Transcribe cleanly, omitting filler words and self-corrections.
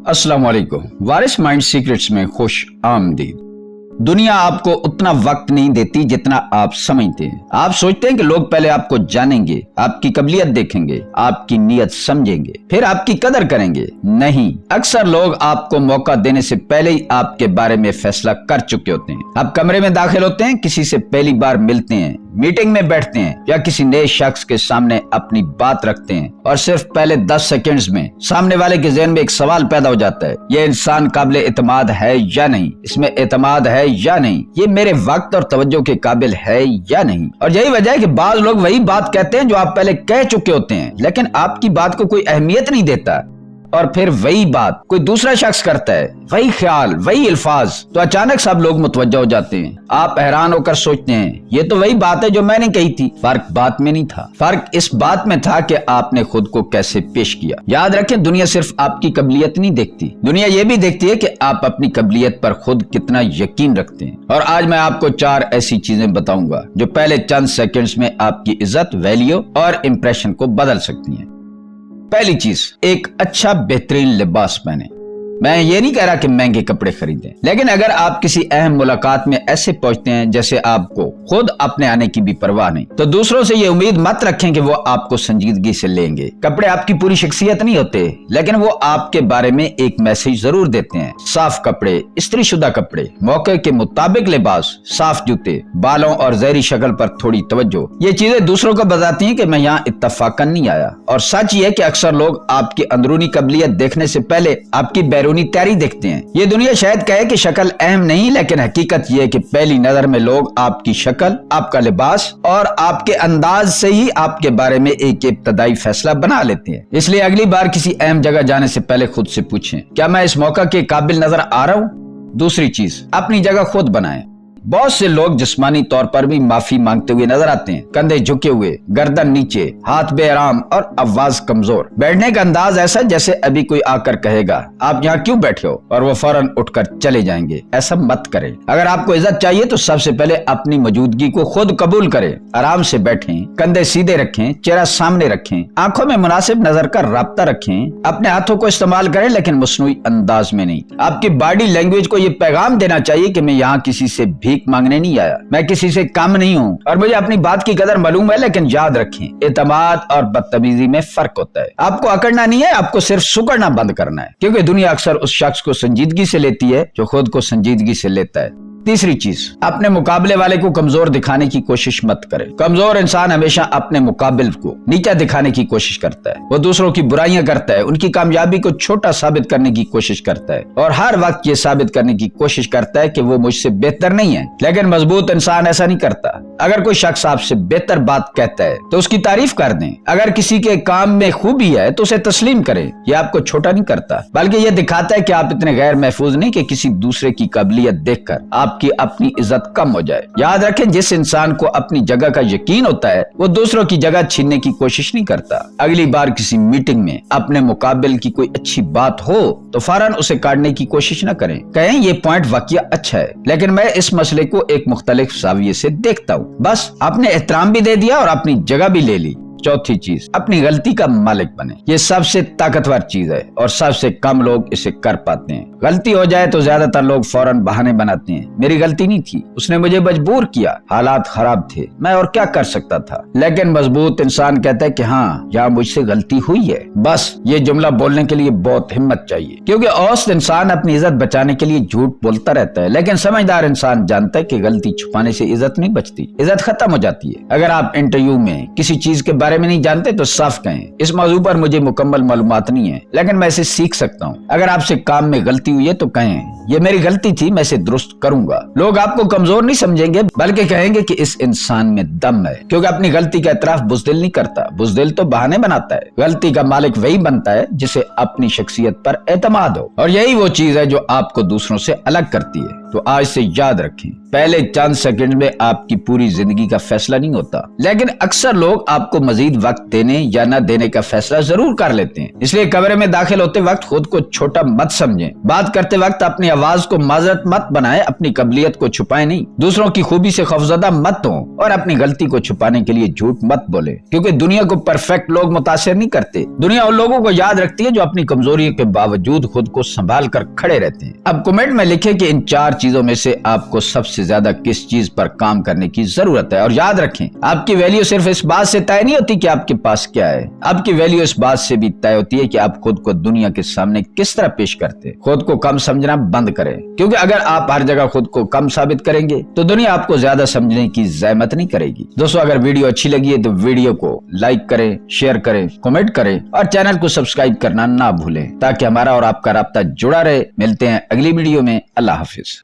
अस्सलाम वालेकुम। वारिस mind secrets में खुश आमदीद। दुनिया आपको उतना वक्त नहीं देती जितना आप समझते हैं। आप सोचते हैं कि लोग पहले आपको जानेंगे, आपकी काबिलियत देखेंगे, आपकी नीयत समझेंगे, फिर आपकी कदर करेंगे। नहीं, अक्सर लोग आपको मौका देने से पहले ही आपके बारे में फैसला कर चुके होते हैं। आप कमरे में दाखिल होते हैं, किसी से पहली बार मिलते हैं, मीटिंग में बैठते हैं या किसी नए शख्स के सामने अपनी बात रखते हैं और सिर्फ पहले 10 सेकंड्स में सामने वाले के ज़हन में एक सवाल पैदा हो जाता है, ये इंसान काबिल एतमाद है या नहीं, इसमें एतमाद है या नहीं, ये मेरे वक्त और तवज्जो के काबिल है या नहीं। और यही वजह है कि बाज लोग वही बात कहते हैं जो आप पहले कह चुके होते हैं, लेकिन आपकी बात को कोई अहमियत नहीं देता। और फिर वही बात कोई दूसरा शख्स करता है, वही ख्याल, वही अल्फाज, तो अचानक सब लोग मुतवज्जो हो जाते हैं। आप हैरान होकर सोचते हैं ये तो वही बात है जो मैंने कही थी। फर्क बात में नहीं था, फर्क इस बात में था कि आपने खुद को कैसे पेश किया। याद रखें, दुनिया सिर्फ आपकी काबिलियत नहीं देखती, दुनिया ये भी देखती है कि आप अपनी काबिलियत पर खुद कितना यकीन रखते हैं। और आज मैं आपको 4 ऐसी चीजें बताऊंगा जो पहले चंद सेकंड्स में आपकी इज्जत, वैल्यू और इंप्रेशन को बदल सकती हैं। पहली चीज, एक अच्छा बेहतरीन लिबास पहने। मैं ये नहीं कह रहा कि महंगे कपड़े खरीदें, लेकिन अगर आप किसी अहम मुलाकात में ऐसे पहुंचते हैं जैसे आपको खुद अपने आने की भी परवाह नहीं, तो दूसरों से ये उम्मीद मत रखें कि वो आपको संजीदगी से लेंगे। कपड़े आपकी पूरी शख्सियत नहीं होते, लेकिन वो आपके बारे में एक मैसेज जरूर देते हैं। साफ कपड़े, इस्त्रीशुदा कपड़े, मौके के मुताबिक लिबास, साफ जूते, बालों और ज़हरी शक्ल पर थोड़ी तवज्जो, ये चीजें दूसरों को बताती हैं कि मैं यहाँ इत्तफाकन नहीं आया। और सच ये है कि अक्सर लोग आपकी अंदरूनी काबिलियत देखने से पहले आपकी बैरूनी तैयारी देखते हैं। ये दुनिया शायद कहे कि शक्ल अहम नहीं, लेकिन हकीकत ये है कि पहली नजर में लोग आपकी शक्ल, आपका लिबास और आपके अंदाज से ही आपके बारे में एक इब्तदाई फैसला बना लेते हैं। इसलिए अगली बार किसी अहम जगह जाने से पहले खुद से पूछें, क्या मैं इस मौका के काबिल नजर आ रहा हूँ। दूसरी चीज, अपनी जगह खुद बनाएं। बहुत से लोग जिस्मानी तौर पर भी माफी मांगते हुए नजर आते हैं, कंधे झुके हुए, गर्दन नीचे, हाथ बेआराम और आवाज कमजोर। बैठने का अंदाज ऐसा जैसे अभी कोई आकर कहेगा आप यहाँ क्यों बैठे हो, और वो फौरन उठकर चले जाएंगे। ऐसा मत करें। अगर आपको इज्जत चाहिए तो सबसे पहले अपनी मौजूदगी को खुद कबूल करें। आराम से बैठें, कंधे सीधे रखें, चेहरा सामने रखें, आंखों में मुनासिब नजर का राब्ता रखें। अपने हाथों को इस्तेमाल करें, लेकिन मसनूई अंदाज में नहीं। आपकी बॉडी लैंग्वेज को ये पैगाम देना चाहिए कि मैं यहाँ किसी से भीख मांगने नहीं आया, मैं किसी से कम नहीं हूँ और मुझे अपनी बात की कदर मालूम है। लेकिन याद रखें, एतमाद और बदतमीजी में फर्क होता है। आपको अकड़ना नहीं है, आपको सिर्फ सुकड़ना बंद करना है, क्योंकि दुनिया अक्सर उस शख्स को संजीदगी से लेती है जो खुद को संजीदगी से लेता है। तीसरी चीज, अपने मुकाबले वाले को कमजोर दिखाने की कोशिश मत करें। कमजोर इंसान हमेशा अपने मुकाबिल को नीचा दिखाने की कोशिश करता है। वो दूसरों की बुराइयां करता है, उनकी कामयाबी को छोटा साबित करने की कोशिश करता है और हर वक्त ये साबित करने की कोशिश करता है कि वो मुझसे बेहतर नहीं है। लेकिन मजबूत इंसान ऐसा नहीं करता। अगर कोई शख्स आपसे बेहतर बात कहता है तो उसकी तारीफ कर दें। अगर किसी के काम में खूबी है तो उसे तस्लीम करें। ये आपको छोटा नहीं करता, बल्कि ये दिखाता है कि आप इतने गैर महफूज नहीं कि किसी दूसरे की काबिलियत देखकर आपकी अपनी इज्जत कम हो जाए। याद रखें, जिस इंसान को अपनी जगह का यकीन होता है वो दूसरों की जगह छीनने की कोशिश नहीं करता। अगली बार किसी मीटिंग में अपने मुकाबिल की कोई अच्छी बात हो तो फौरन उसे काटने की कोशिश न करें। कहें ये पॉइंट वाकया अच्छा है, लेकिन मैं इस मसले को एक मुख्तलिफ ज़ाविये से देखता हूँ। बस आपने एहतराम भी दे दिया और अपनी जगह भी ले ली। चौथी चीज, अपनी गलती का मालिक बने। ये सबसे ताकतवर चीज है और सबसे कम लोग इसे कर पाते हैं। गलती हो जाए तो ज्यादातर लोग फौरन बहाने बनाते हैं। मेरी गलती नहीं थी, उसने मुझे मजबूर किया, हालात खराब थे, मैं और क्या कर सकता था। लेकिन मजबूत इंसान कहता है कि हाँ, यहाँ मुझसे गलती हुई है। बस ये जुमला बोलने के लिए बहुत हिम्मत चाहिए, क्योंकि औसत इंसान अपनी इज्जत बचाने के लिए झूठ बोलता रहता है, लेकिन समझदार इंसान जानता है कि गलती छुपाने से इज्जत नहीं बचती, इज्जत खत्म हो जाती है। अगर आप इंटरव्यू में किसी चीज के बारे में नहीं जानते तो साफ कहें, इस मौजू पर मुझे मुकम्मल मालूमात नहीं है, लेकिन मैं इसे सीख सकता हूँ। अगर आपसे काम में गलती हुई है तो कहें, ये मेरी गलती थी, मैं इसे दुरुस्त करूंगा। लोग आपको कमजोर नहीं समझेंगे, बल्कि कहेंगे कि इस इंसान में दम है, क्योंकि अपनी गलती का एतराफ बुज़दिल नहीं करता। बुज़दिल तो बहाने बनाता है। गलती का मालिक वही बनता है जिसे अपनी शख्सियत पर एतमाद हो, और यही वो चीज है जो आपको दूसरों से अलग करती है। तो आज से याद रखें, पहले चंद सेकंड में आपकी पूरी जिंदगी का फैसला नहीं होता, लेकिन अक्सर लोग आपको मजीद मजीद वक्त देने या न देने का फैसला जरूर कर लेते हैं। इसलिए कमरे में दाखिल होते वक्त खुद को छोटा मत समझें। बात करते वक्त अपनी आवाज को माजरत मत बनाएं, अपनी काबिलियत को छुपाएं नहीं। दूसरों की खूबी से खौफजदा मत हो और अपनी गलती को छुपाने के लिए झूठ मत बोले, क्योंकि दुनिया को परफेक्ट लोग मुतासिर नहीं करते। दुनिया उन लोगों को याद रखती है जो अपनी कमजोरियों के बावजूद खुद को संभाल कर खड़े रहते हैं। अब कमेंट में लिखें कि इन 4 चीजों में से आपको सबसे ज्यादा किस चीज पर काम करने की जरूरत है। और याद रखें, आपकी वैल्यू सिर्फ इस बात से तय नहीं होती कि आपके पास क्या है, आपकी वैल्यू इस बात से भी तय होती है कि आप खुद को दुनिया के सामने किस तरह पेश करते हैं। खुद को कम समझना बंद करें, क्योंकि अगर आप हर जगह खुद को कम साबित करेंगे तो दुनिया आपको ज्यादा समझने की ज़हमत नहीं करेगी। दोस्तों, अगर वीडियो अच्छी लगी है तो वीडियो को लाइक करें, शेयर करें, कमेंट करें और चैनल को सब्सक्राइब करना ना भूलें, ताकि हमारा और आपका राब्ता जुड़ा रहे। मिलते हैं अगली वीडियो में। अल्लाह हाफिज।